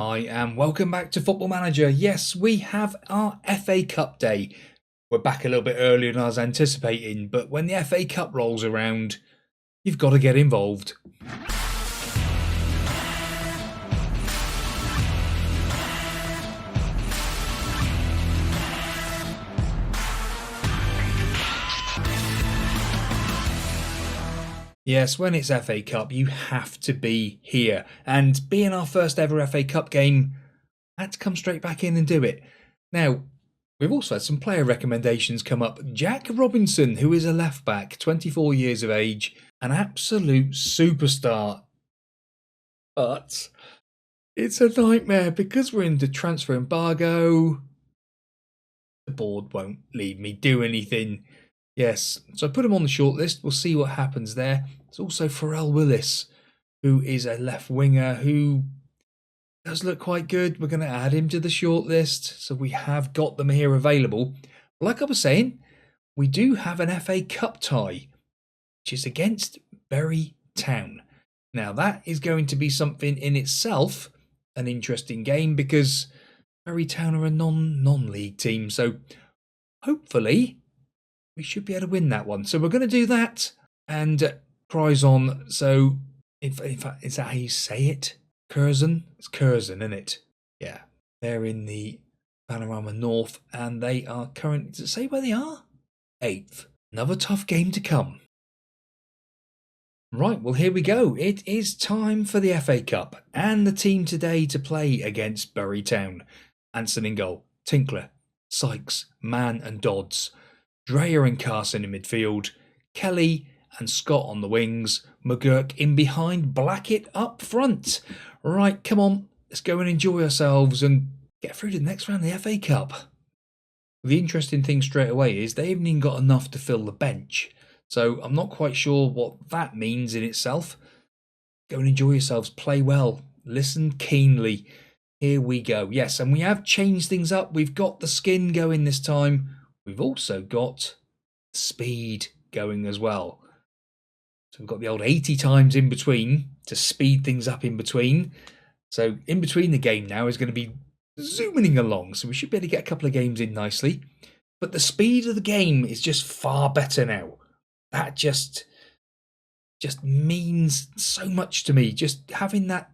Hi and welcome back to Football Manager. Yes, we have our FA Cup day. We're back a little bit earlier than I was anticipating, but when the FA Cup rolls around, you've got to get involved. Yes, when it's FA Cup, you have to be here. And being our first ever FA Cup game, I had to come straight back in and do it. Now, we've also had some player recommendations come up. Jack Robinson, who is a left back, 24 years of age, an absolute superstar. But it's a nightmare because we're in the transfer embargo. The board won't leave me do anything. Yes, so I put him on the shortlist. We'll see what happens there. There's also Pharrell Willis, who is a left winger who does look quite good. We're going to add him to the shortlist. So we have got them here available. Like I was saying, we do have an FA Cup tie, which is against Bury Town. Now that is going to be something in itself, an interesting game, because Bury Town are a non-league team. So hopefully we should be able to win that one. So we're going to do that and prize on. So in fact, is that how you say it? Curzon? It's Curzon, isn't it? Yeah. They're in the Panorama North and they are currently, does it say where they are? 8th. Another tough game to come. Right, well here we go. It is time for the FA Cup and the team today to play against Bury Town. Anson in goal, Tinkler, Sykes, Mann and Dodds. Dreyer and Carson in midfield, Kelly and Scott on the wings, McGurk in behind, Blackett up front. Right, come on, let's go and enjoy ourselves and get through to the next round of the FA Cup. The interesting thing straight away is they haven't even got enough to fill the bench, so I'm not quite sure what that means in itself. Go and enjoy yourselves, play well, listen keenly. Here we go. Yes, and we have changed things up. We've got the skin going this time. We've also got speed going as well. So we've got the old 80 times in between to speed things up in between. So in between the game now is going to be zooming along. So we should be able to get a couple of games in nicely. But the speed of the game is just far better now. That just means so much to me. Just having that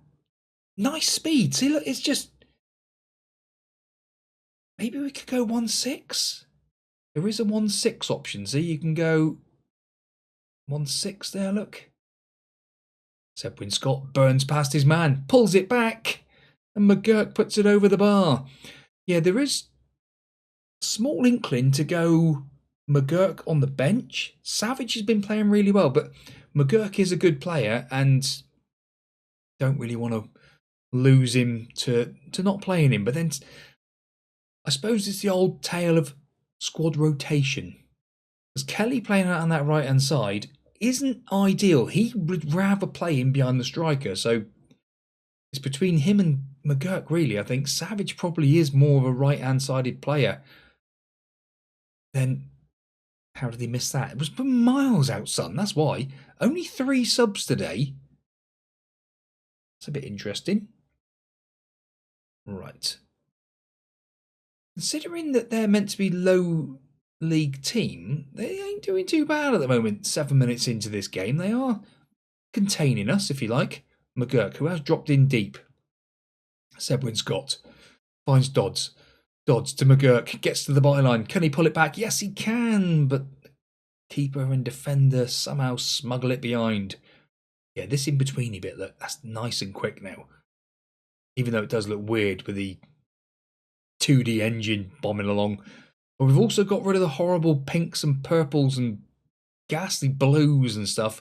nice speed. See, look, it's just... Maybe we could go 1.6. There is a 1.6 option, so you can go 1.6 there, look. Sebwin Scott burns past his man, pulls it back, and McGurk puts it over the bar. Yeah, there is a small inkling to go McGurk on the bench. Savage has been playing really well, but McGurk is a good player, and don't really want to lose him to not playing him. But then I suppose it's the old tale of squad rotation. Because Kelly playing out on that right hand side isn't ideal. He would rather play him behind the striker. So it's between him and McGurk, really. I think Savage probably is more of a right hand sided player. Then how did he miss that? It was miles out, son. That's why. Only 3 subs today. That's a bit interesting. Right. Considering that they're meant to be low league team, they ain't doing too bad at the moment. 7 minutes into this game, they are containing us, if you like. McGurk, who has dropped in deep. Sebwin Scott finds Dodds. Dodds to McGurk, gets to the byline. Can he pull it back? Yes, he can, but keeper and defender somehow smuggle it behind. Yeah, this in-betweeny bit, look, that's nice and quick now. Even though it does look weird with the 2D engine bombing along. But we've also got rid of the horrible pinks and purples and ghastly blues and stuff.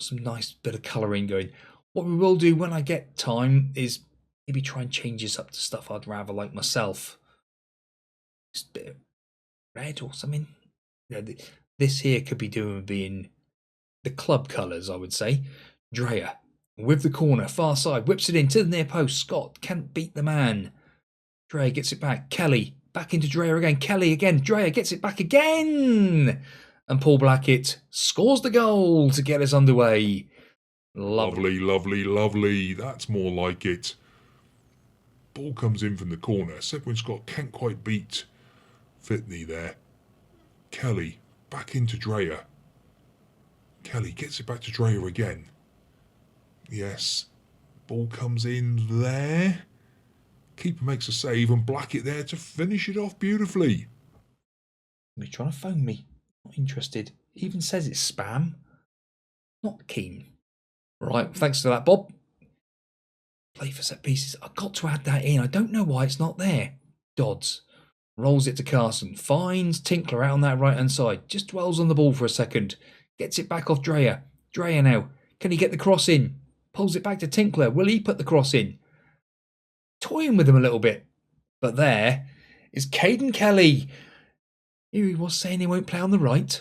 Some nice bit of colouring going. What we will do when I get time is maybe try and change this up to stuff I'd rather like myself. Just a bit of red or something. You know, this here could be doing being the club colours, I would say. Dreyer with the corner, far side, whips it in to the near post. Scott can't beat the man. Dreyer gets it back. Kelly back into Dreyer again. Kelly again. Dreyer gets it back again. And Paul Blackett scores the goal to get us underway. Lovely, lovely, lovely. That's more like it. Ball comes in from the corner. Sedwin Scott can't quite beat Fitney there. Kelly back into Dreyer. Kelly gets it back to Dreyer again. Yes. Ball comes in there. Keeper makes a save and Blackett there to finish it off beautifully. He's trying to phone me. Not interested. Even says it's spam. Not keen. Right, thanks for that, Bob. Play for set pieces. I've got to add that in. I don't know why it's not there. Dodds rolls it to Carson. Finds Tinkler out on that right-hand side. Just dwells on the ball for a second. Gets it back off Dreyer. Dreyer now. Can he get the cross in? Pulls it back to Tinkler. Will he put the cross in? Toying with him a little bit. But there is Caden Kelly. Here he was saying he won't play on the right.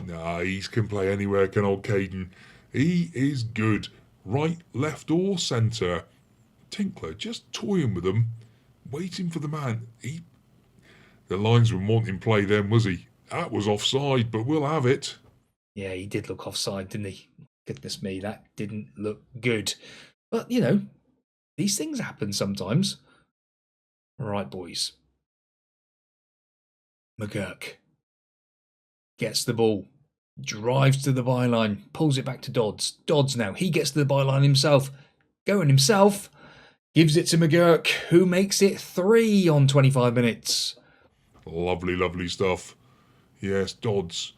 Nah, he can play anywhere, can old Caden. He is good. Right, left or centre. Tinkler just toying with him. Waiting for the man. The linesman wanting play then, was he? That was offside, but we'll have it. Yeah, he did look offside, didn't he? Goodness me, that didn't look good. But, you know, these things happen sometimes. All right, boys. McGurk gets the ball, drives to the byline, pulls it back to Dodds. Dodds now, he gets to the byline himself. Going himself, gives it to McGurk, who makes it 3 on 25 minutes. Lovely, lovely stuff. Yes, Dodds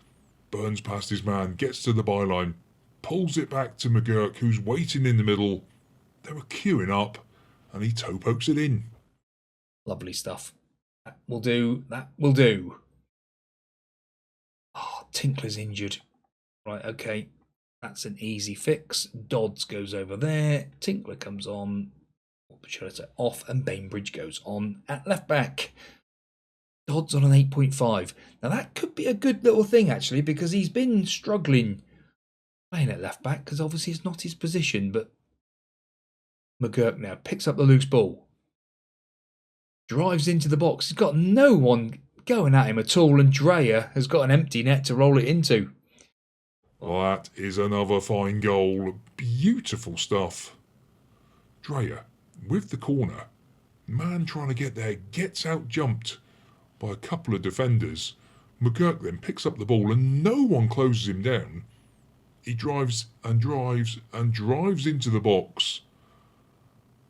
burns past his man, gets to the byline, pulls it back to McGurk, who's waiting in the middle. They were queuing up, and he toe pokes it in. Lovely stuff. That will do. That will do. Oh, Tinkler's injured. Right, okay. That's an easy fix. Dodds goes over there. Tinkler comes on. Off, and Bainbridge goes on at left back. Dodds on an 8.5. Now that could be a good little thing actually, because he's been struggling playing at left back because obviously it's not his position. But McGurk now picks up the loose ball, drives into the box. He's got no one going at him at all, and Dreyer has got an empty net to roll it into. That is another fine goal. Beautiful stuff. Dreyer with the corner. Man trying to get there gets out jumped by a couple of defenders. McGurk then picks up the ball and no one closes him down. He drives and drives and drives into the box.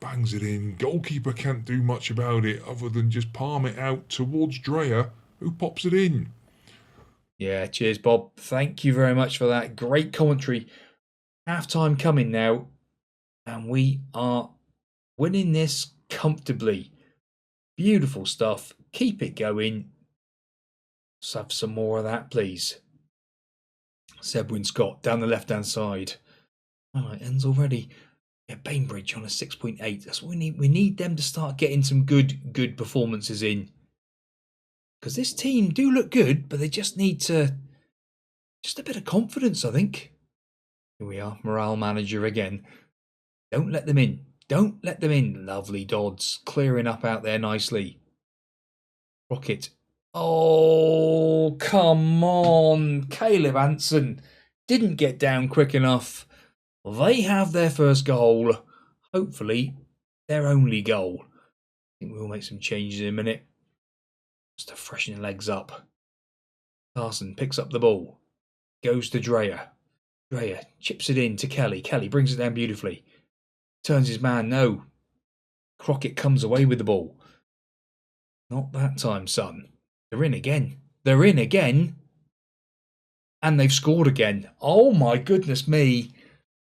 Bangs it in. Goalkeeper can't do much about it other than just palm it out towards Dreyer, who pops it in. Yeah, cheers, Bob. Thank you very much for that. Great commentary. Half-time coming now, and we are winning this comfortably. Beautiful stuff. Keep it going. Let's have some more of that, please. Sedwin Scott down the left-hand side. All right, ends already. Yeah, Bainbridge on a 6.8. That's what we need. We need them to start getting some good performances in. Because this team do look good, but they just need to... just a bit of confidence, I think. Here we are, morale manager again. Don't let them in. Don't let them in. Lovely Dodds. Clearing up out there nicely. Rocket. Oh, come on. Caleb Hansen didn't get down quick enough. They have their first goal. Hopefully, their only goal. I think we'll make some changes in a minute. Just to freshen the legs up. Carson picks up the ball. Goes to Dreyer. Dreyer chips it in to Kelly. Kelly brings it down beautifully. Turns his man. No. Crockett comes away with the ball. Not that time, son. They're in again. They're in again. And they've scored again. Oh my goodness me.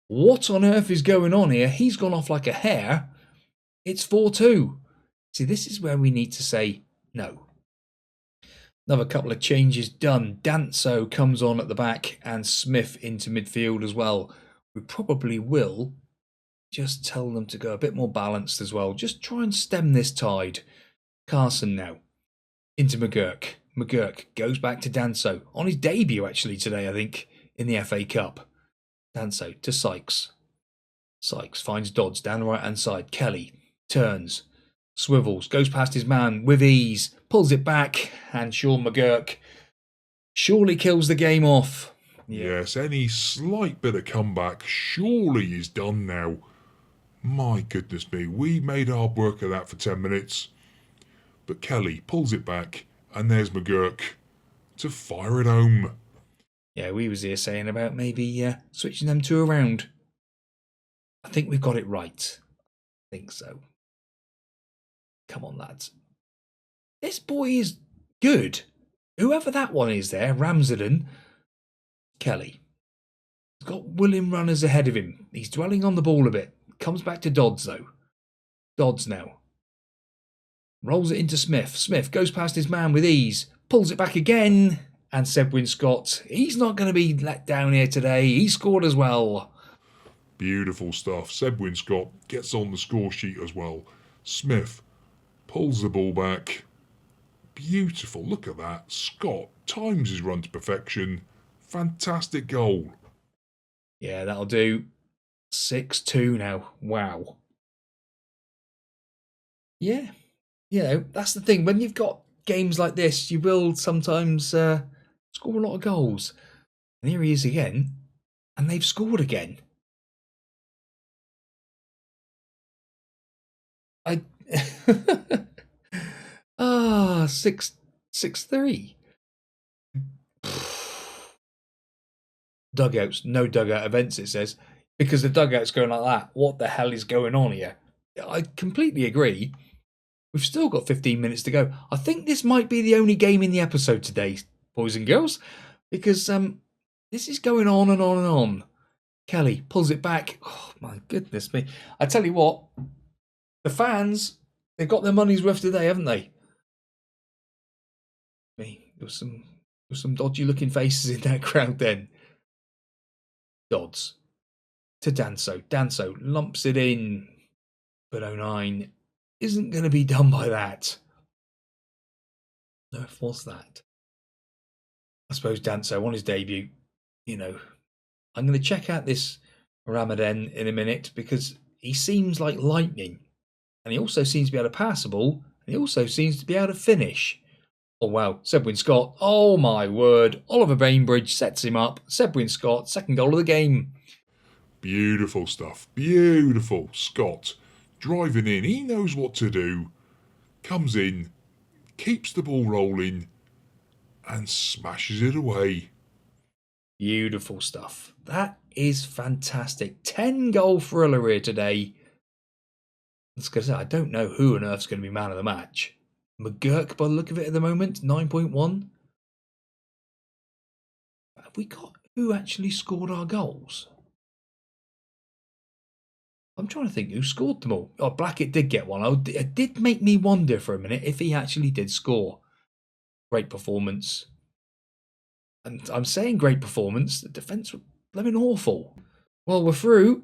What on earth is going on here? He's gone off like a hare. It's 4-2. See, this is where we need to say no. Another couple of changes done. Danso comes on at the back and Smith into midfield as well. We probably will just tell them to go a bit more balanced as well. Just try and stem this tide. Carson now into McGurk. McGurk goes back to Danso. On his debut actually today, I think, in the FA Cup. Danso to Sykes. Sykes finds Dodds down the right-hand side. Kelly turns, swivels, goes past his man with ease, pulls it back, and Sean McGurk surely kills the game off. Yeah. Yes, any slight bit of comeback surely is done now. My goodness me, we made hard work of that for 10 minutes. But Kelly pulls it back, and there's McGurk to fire it home. Yeah, we was here saying about maybe switching them two around. I think we've got it right. I think so. Come on, lads. This boy is good. Whoever that one is there, Ramsden, Kelly. He's got willing runners ahead of him. He's dwelling on the ball a bit. Comes back to Dodds, though. Dodds now. Rolls it into Smith. Smith goes past his man with ease. Pulls it back again. And Sebwin Scott, he's not going to be let down here today. He scored as well. Beautiful stuff. Sebwin Scott gets on the score sheet as well. Smith pulls the ball back. Beautiful. Look at that. Scott times his run to perfection. Fantastic goal. Yeah, that'll do. 6-2 now. Wow. Yeah. You know, that's the thing. When you've got games like this, you will sometimes score a lot of goals. And here he is again. And they've scored again. Ah, 6-3. Dugouts, no dugout events, it says. Because the dugout's going like that. What the hell is going on here? I completely agree. We've still got 15 minutes to go. I think this might be the only game in the episode today, boys and girls. Because this is going on and on and on. Kelly pulls it back. Oh, my goodness me. I tell you what. The fans, they've got their money's worth today, haven't they? There was some dodgy looking faces in that crowd then. Dodds to Danso. Danso lumps it in, but 09 isn't going to be done by that. No, what's that? I suppose Danso on his debut, you know, I'm going to check out this Ramadan in a minute because he seems like lightning. And he also seems to be able to pass the ball. And he also seems to be able to finish. Oh, wow. Sebwin Scott. Oh, my word. Oliver Bainbridge sets him up. Sebwin Scott, second goal of the game. Beautiful stuff. Beautiful. Scott driving in. He knows what to do. Comes in. Keeps the ball rolling. And smashes it away. Beautiful stuff. That is fantastic. 10-goal thriller here today. I don't know who on earth's going to be man of the match. McGurk, by the look of it at the moment, 9.1. Have we got who actually scored our goals? I'm trying to think who scored them all. Oh, Blackett did get one. It did make me wonder for a minute if he actually did score. Great performance. And I'm saying great performance. The defence were blimmin' awful. Well, we're through.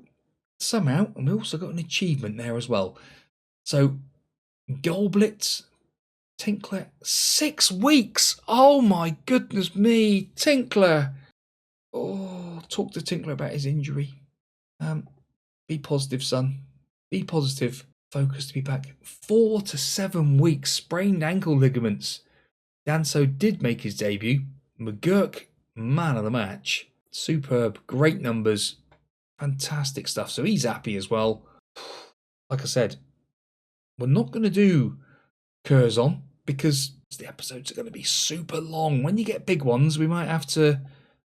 Somehow, and we also got an achievement there as well. So, Goal Blitz, Tinkler, 6 weeks. Oh my goodness me, Tinkler. Oh, talk to Tinkler about his injury. Be positive, son. Be positive. Focus to be back. 4 to 7 weeks. Sprained ankle ligaments. Danso did make his debut. McGurk, man of the match. Superb. Great numbers. Fantastic stuff. So he's happy as well. Like I said, we're not going to do Curzon because the episodes are going to be super long. When you get big ones, we might have to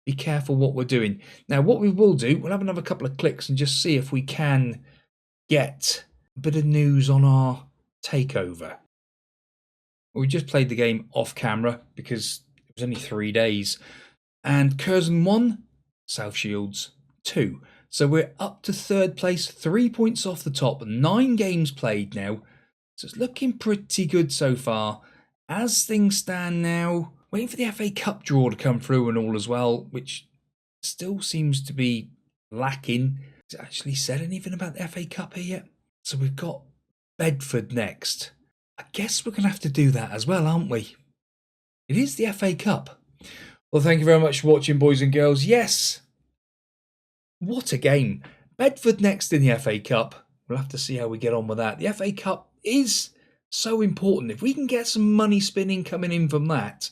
be careful what we're doing. Now, what we will do, we'll have another couple of clicks and just see if we can get a bit of news on our takeover. We just played the game off camera because it was only 3 days. And Curzon 1, South Shields 2. So we're up to third place, 3 points off the top, 9 games played now. So it's looking pretty good so far. As things stand now, waiting for the FA Cup draw to come through and all as well, which still seems to be lacking. Has it actually said anything about the FA Cup here yet? So we've got Bedford next. I guess we're going to have to do that as well, aren't we? It is the FA Cup. Well, thank you very much for watching, boys and girls. Yes. What a game. Bedford next in the FA Cup. We'll have to see how we get on with that. The FA Cup is so important. If we can get some money spinning coming in from that,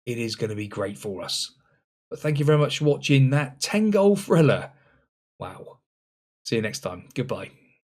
it is going to be great for us. But thank you very much for watching that 10-goal thriller. Wow. See you next time. Goodbye.